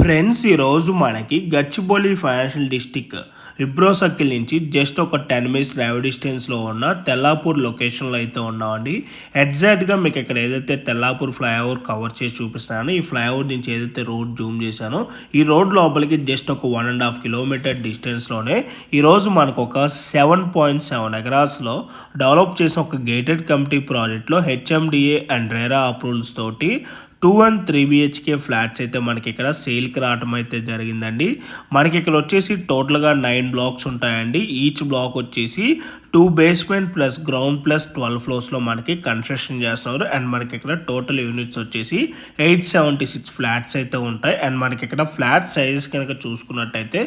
Friends ఈరోజు మనకి Gachibowli financial district Wipro circle నుంచి జస్ట్ ఒక 10 మినిట్స్ డ్రైవ్ డిస్టెన్స్లో ఉన్న తెల్లాపూర్ లొకేషన్లో అయితే ఉన్నామండి. ఎగ్జాక్ట్గా మీకు ఇక్కడ ఏదైతే తెల్లాపూర్ ఫ్లైఓవర్ కవర్ చేసి చూపిస్తున్నానో ఈ ఫ్లైఓవర్ నుంచి ఏదైతే రోడ్ జూమ్ చేశానో ఈ రోడ్ లోపలికి జస్ట్ ఒక 1.5 కిలోమీటర్ డిస్టెన్స్లోనే ఈరోజు మనకు ఒక 7.7 ఎకరాస్లో డెవలప్ చేసిన ఒక గేటెడ్ కమిటీ ప్రాజెక్ట్లో హెచ్ఎండిఏ అండ్ రేరా అప్రూవల్స్ తోటి 2 and 3 BHK ఫ్లాట్స్ అయితే మనకి ఇక్కడ సేల్కి రావడం అయితే జరిగిందండి. మనకి ఇక్కడ వచ్చేసి టోటల్గా 9 బ్లాక్స్ ఉంటాయండి. ఈచ్ బ్లాక్ వచ్చేసి 2 బేస్మెంట్ ప్లస్ గ్రౌండ్ ప్లస్ 12 ఫ్లోర్స్లో మనకి కన్స్ట్రక్షన్ చేస్తున్నారు. అండ్ మనకి ఇక్కడ టోటల్ యూనిట్స్ వచ్చేసి 876 ఫ్లాట్స్ అయితే ఉంటాయి. అండ్ మనకి ఇక్కడ ఫ్లాట్ సైజెస్ కనుక చూసుకున్నట్టయితే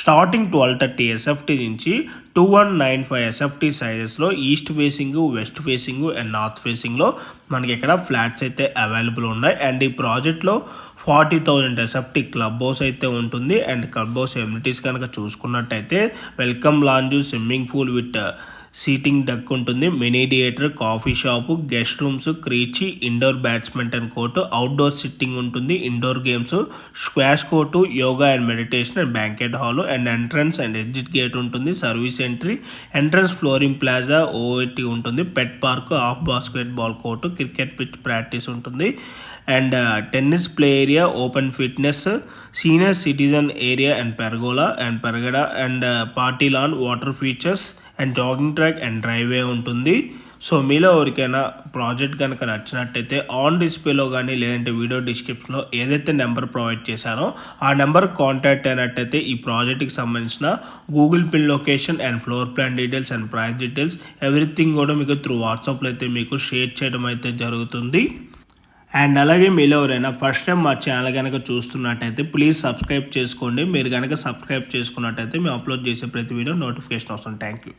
స్టార్టింగ్ 1230 SFT నుంచి 2195 SFT సైజెస్లో east facing, west facing and north ఫేసింగ్లో మనకి ఇక్కడ ఫ్లాట్స్ అయితే అవైలబుల్ ఉన్నాయి. అండ్ ఈ ప్రాజెక్ట్లో 40,000 SFT క్లబ్ హౌస్ అయితే ఉంటుంది. అండ్ క్లబ్ హౌస్ ఎమ్యూనిటీస్ కనుక చూసుకున్నట్టయితే welcome lounge, swimming pool with seating deck ఉంటుంది, mini theatre, coffee shop, guest rooms, creche, indoor badminton court, outdoor sitting ఉంటుంది, indoor games, squash court, yoga and meditation and banquet hall and entrance and exit gate ఉంటుంది, service entry, entrance flooring plaza, OIT ఉంటుంది, pet park, of basketball court, cricket pitch practice ఉంటుంది and tennis play area, open fitness, senior citizen area and pergola and party lawn, water features and jogging track and driveway ఉంటుంది. So మీలో ఎవరికైనా project కనుక నచ్చినట్టయితే on డిస్ప్లేలో కానీ లేదంటే video డిస్క్రిప్షన్లో ఏదైతే నెంబర్ ప్రొవైడ్ చేశానో ఆ నెంబర్ కాంటాక్ట్ అయినట్టయితే ఈ ప్రాజెక్ట్కి సంబంధించిన Google pin location and floor plan details and price details everything కూడా మీకు త్రూ వాట్సాప్లో అయితే మీకు షేర్ చేయడం అయితే జరుగుతుంది. అండ్ అలాగే మీలో ఎవరైనా ఫస్ట్ టైం మా ఛానల్ కనుక చూస్తున్నట్టయితే ప్లీజ్ సబ్స్క్రైబ్ చేసుకోండి. మీరు కనుక సబ్స్క్రైబ్ చేసుకున్నట్టయితే మేము అప్లోడ్ చేసే ప్రతి వీడియో నోటిఫికేషన్ వస్తుంది. Thank you.